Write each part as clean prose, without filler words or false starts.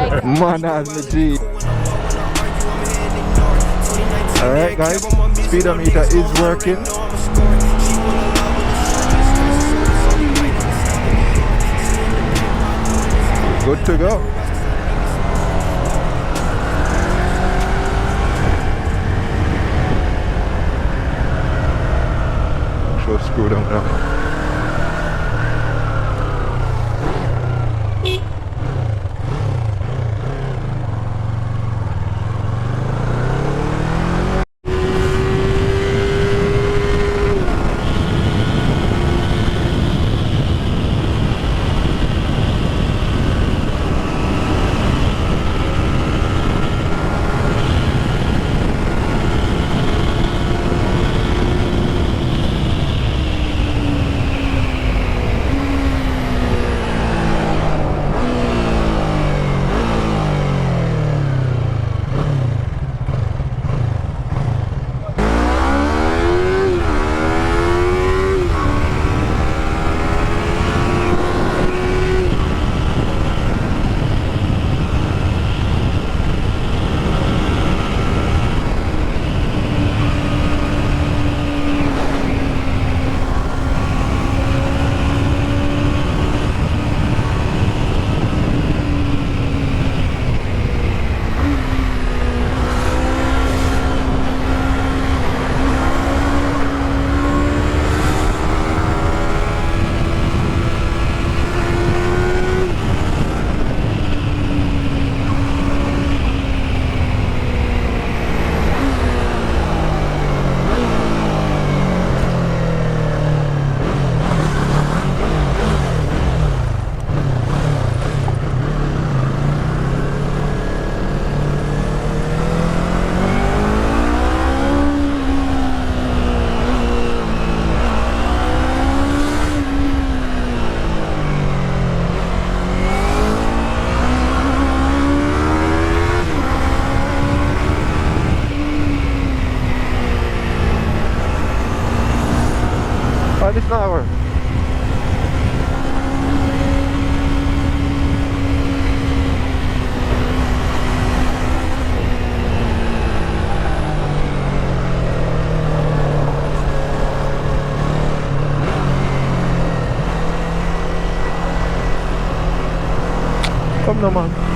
Man has me G. Alright guys, speedometer is working. Good to go. Sure, screw them now. This hour. Come na man.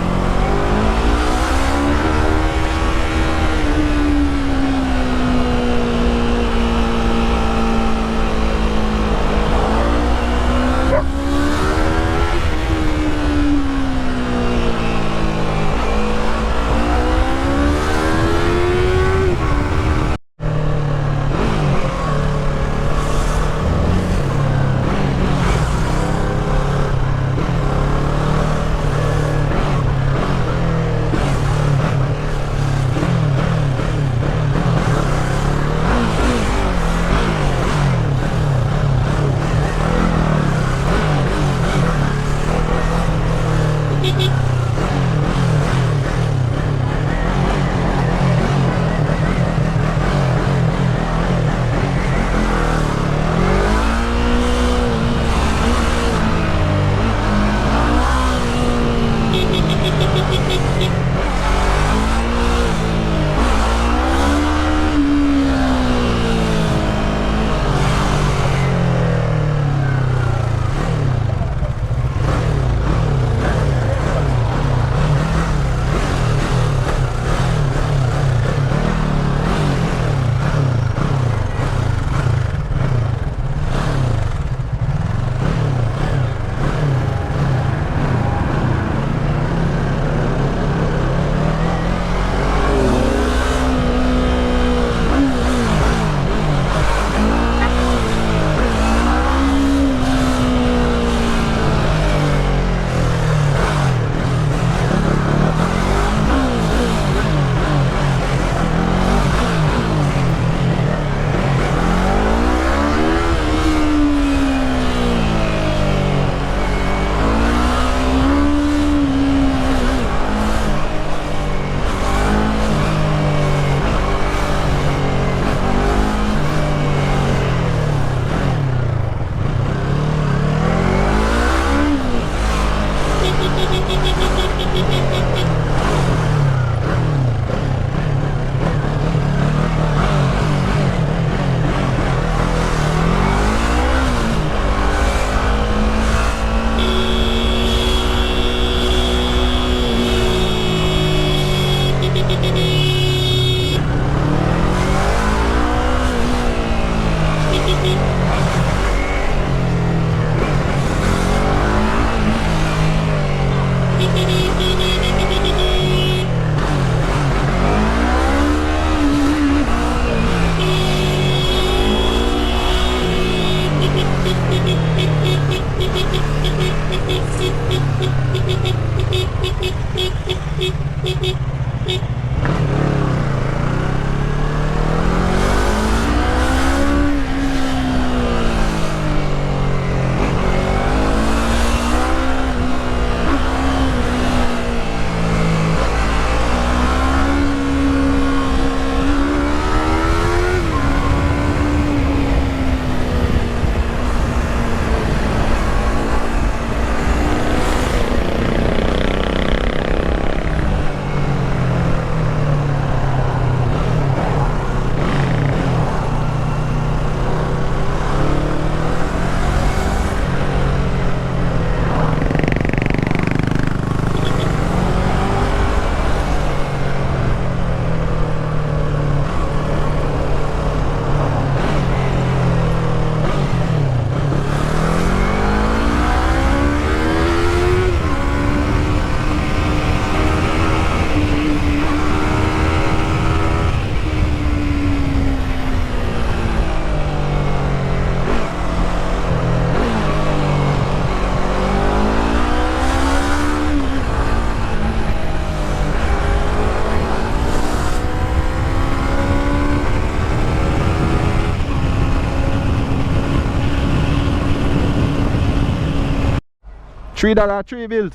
$3, 3 bills.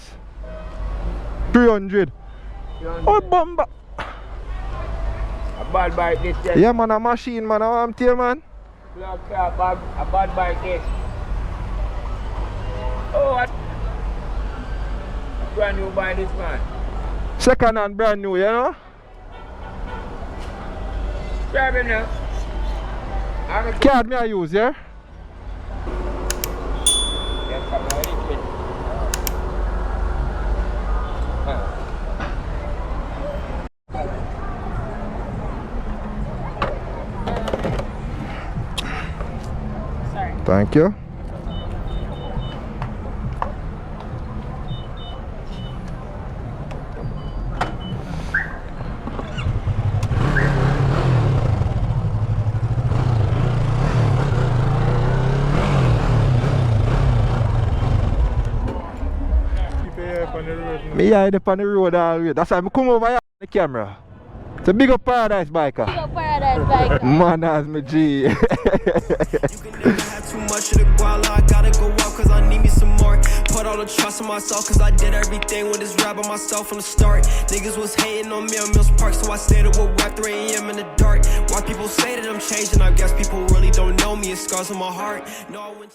300. Oh, bomba. A bad bike this year. Yeah, man, a machine, man. I'm telling man. A bad bike this. Oh, what? Brand new bike this, man. Second hand, brand new, you know? Drive him now. Card me I use, yeah? Yes, I'm ready. Thank you. Me hide up on the road all the way. That's why I come over here on the camera. It's a big up Paradise biker. Big up Paradise biker. Man, that's my G. You can never have too much of the guala. I gotta go out cause I need me some more. Put all the trust in myself cause I did everything with this rap by myself from the start. Niggas was hating on me on Mills Park, so I stayed up with rap 3 AM in the dark. Why people say that I'm changing, I guess people really don't know me. It's scars on my heart. No, I wouldn't